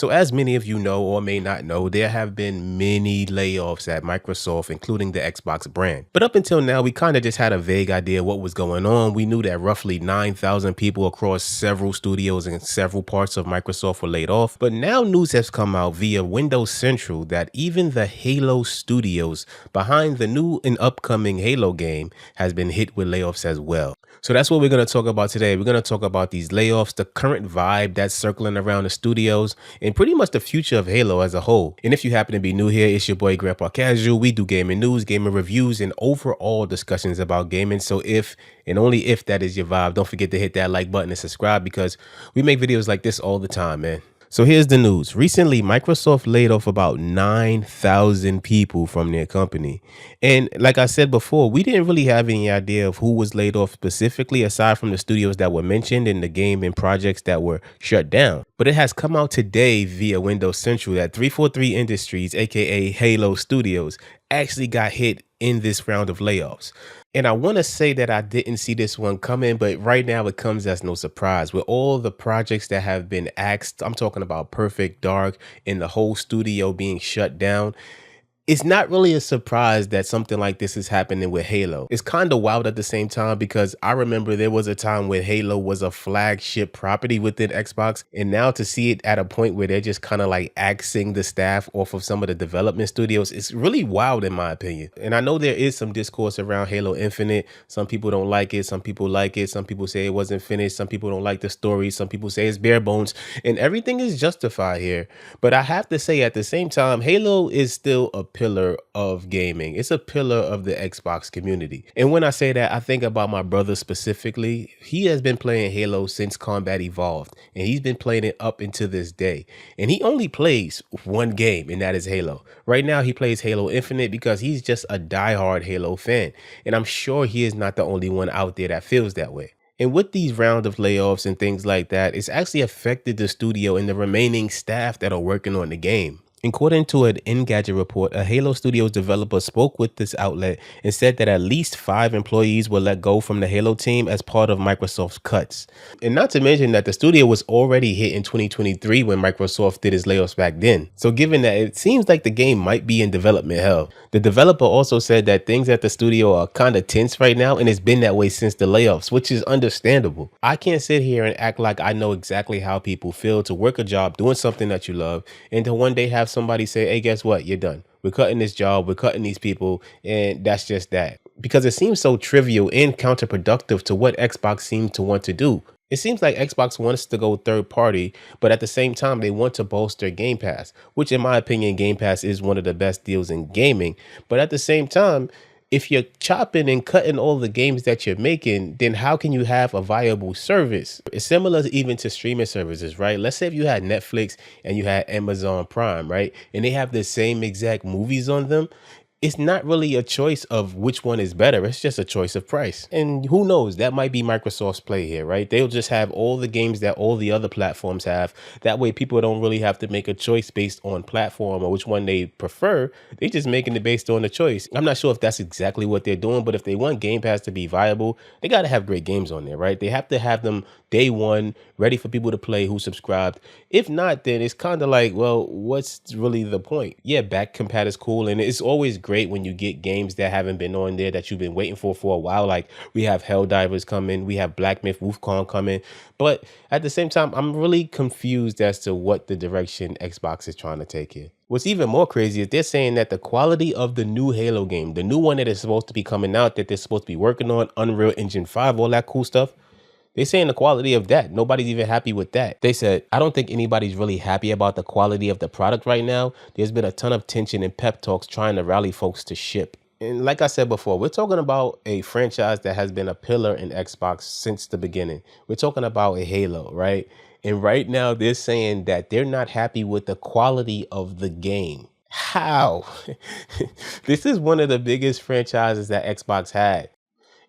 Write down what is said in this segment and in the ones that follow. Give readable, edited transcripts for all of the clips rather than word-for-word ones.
So as many of you know or may not know, there have been many layoffs at Microsoft, including the Xbox brand. But up until now, we kind of just had a vague idea what was going on. We knew that roughly 9,000 people across several studios and several parts of Microsoft were laid off. But now news has come out via Windows Central that even the Halo studios behind the new and upcoming Halo game has been hit with layoffs as well. So that's what we're going to talk about today. We're going to talk about these layoffs, the current vibe that's circling around the studios, and pretty much the future of Halo as a whole. And if you happen to be new here, it's your boy Grandpa Casual. We do gaming news, gaming reviews, and overall discussions about gaming. So if and only if that is your vibe, don't forget to hit that like button and subscribe because we make videos like this all the time, man. So here's the news. Recently, Microsoft laid off about 9,000 people from their company. And like I said before, we didn't really have any idea of who was laid off specifically, aside from the studios that were mentioned in the game and projects that were shut down. But it has come out today via Windows Central that 343 Industries, aka Halo Studios, actually got hit in this round of layoffs. And I want to say that I didn't see this one coming, but right now it comes as no surprise. With all the projects that have been axed, I'm talking about Perfect Dark and the whole studio being shut down. It's not really a surprise that something like this is happening with Halo. It's kind of wild at the same time because I remember there was a time where Halo was a flagship property within Xbox, and now to see it at a point where they're just kind of like axing the staff off of some of the development studios, it's really wild in my opinion. And I know there is some discourse around Halo Infinite. Some people don't like it, some people like it, some people say it wasn't finished, some people don't like the story, some people say it's bare bones, and everything is justified here. But I have to say at the same time, Halo is still a pillar of gaming. It's a pillar of the Xbox community. And when I say that, I think about my brother specifically. He has been playing Halo since Combat Evolved, and he's been playing it up into this day. And he only plays one game, and that is Halo. Right now, he plays Halo Infinite because he's just a diehard Halo fan. And I'm sure he is not the only one out there that feels that way. And with these round of layoffs and things like that, it's actually affected the studio and the remaining staff that are working on the game. According to an Engadget report, a Halo Studios developer spoke with this outlet and said that at least 5 employees were let go from the Halo team as part of Microsoft's cuts. And not to mention that the studio was already hit in 2023 when Microsoft did its layoffs back then. So given that, it seems like the game might be in development hell. The developer also said that things at the studio are kind of tense right now, and it's been that way since the layoffs, which is understandable. I can't sit here and act like I know exactly how people feel to work a job doing something that you love and to one day have somebody say, hey, guess what? You're done. We're cutting this job. We're cutting these people. And that's just that. Because it seems so trivial and counterproductive to what Xbox seemed to want to do. It seems like Xbox wants to go third party, but at the same time, they want to bolster Game Pass, which in my opinion, Game Pass is one of the best deals in gaming. But at the same time, if you're chopping and cutting all the games that you're making, then how can you have a viable service? It's similar even to streaming services, right? Let's say if you had Netflix and you had Amazon Prime, right? And they have the same exact movies on them. It's not really a choice of which one is better. It's just a choice of price. And who knows, that might be Microsoft's play here, right? They'll just have all the games that all the other platforms have. That way people don't really have to make a choice based on platform or which one they prefer. They're just making it based on the choice. I'm not sure if that's exactly what they're doing, but if they want Game Pass to be viable, they got to have great games on there, right? They have to have them day one, ready for people to play who subscribed. If not, then it's kind of like, well, what's really the point? Yeah, back compat is cool, and it's always great when you get games that haven't been on there that you've been waiting for a while. Like we have Helldivers coming, we have Black Myth Wukong coming, but at the same time, I'm really confused as to what the direction Xbox is trying to take here. What's even more crazy is they're saying that the quality of the new Halo game, the new one that is supposed to be coming out, that they're supposed to be working on, Unreal Engine 5, all that cool stuff, they're saying the quality of that, nobody's even happy with that. They said, I don't think anybody's really happy about the quality of the product right now. There's been a ton of tension and pep talks trying to rally folks to ship. And like I said before, we're talking about a franchise that has been a pillar in Xbox since the beginning. We're talking about a Halo, right? And right now they're saying that they're not happy with the quality of the game. How? This is one of the biggest franchises that Xbox had.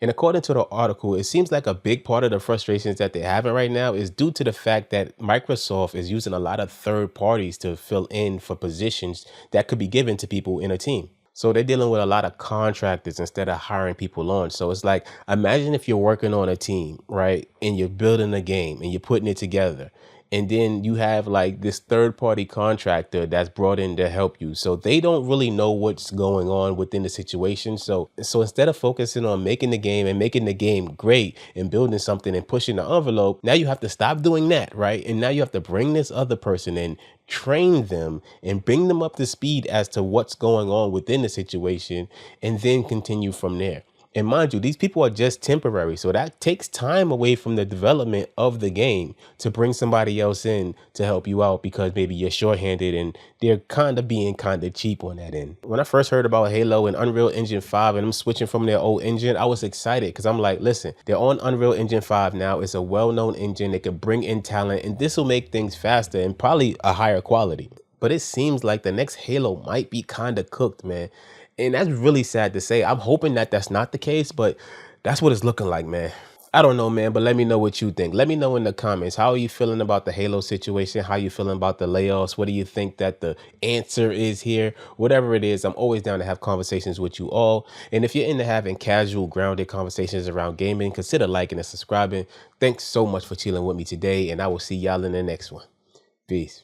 And according to the article, it seems like a big part of the frustrations that they're having right now is due to the fact that Microsoft is using a lot of third parties to fill in for positions that could be given to people in a team. So they're dealing with a lot of contractors instead of hiring people on. So it's like, imagine if you're working on a team, right? And you're building a game and you're putting it together. And then you have like this third party contractor that's brought in to help you. So they don't really know what's going on within the situation. So instead of focusing on making the game and making the game great and building something and pushing the envelope, now you have to stop doing that, right? And now you have to bring this other person in, train them and bring them up to speed as to what's going on within the situation, and then continue from there. And mind you, these people are just temporary. So that takes time away from the development of the game to bring somebody else in to help you out because maybe you're shorthanded and they're kind of being kind of cheap on that end. When I first heard about Halo and Unreal Engine 5 and them switching from their old engine, I was excited because I'm like, listen, they're on Unreal Engine 5 now. It's a well-known engine. They could bring in talent and this will make things faster and probably a higher quality. But it seems like the next Halo might be kind of cooked, man. And that's really sad to say. I'm hoping that that's not the case, but that's what it's looking like, man. I don't know, man, but let me know what you think. Let me know in the comments. How are you feeling about the Halo situation? How are you feeling about the layoffs? What do you think that the answer is here? Whatever it is, I'm always down to have conversations with you all. And if you're into having casual, grounded conversations around gaming, consider liking and subscribing. Thanks so much for chilling with me today, and I will see y'all in the next one. Peace.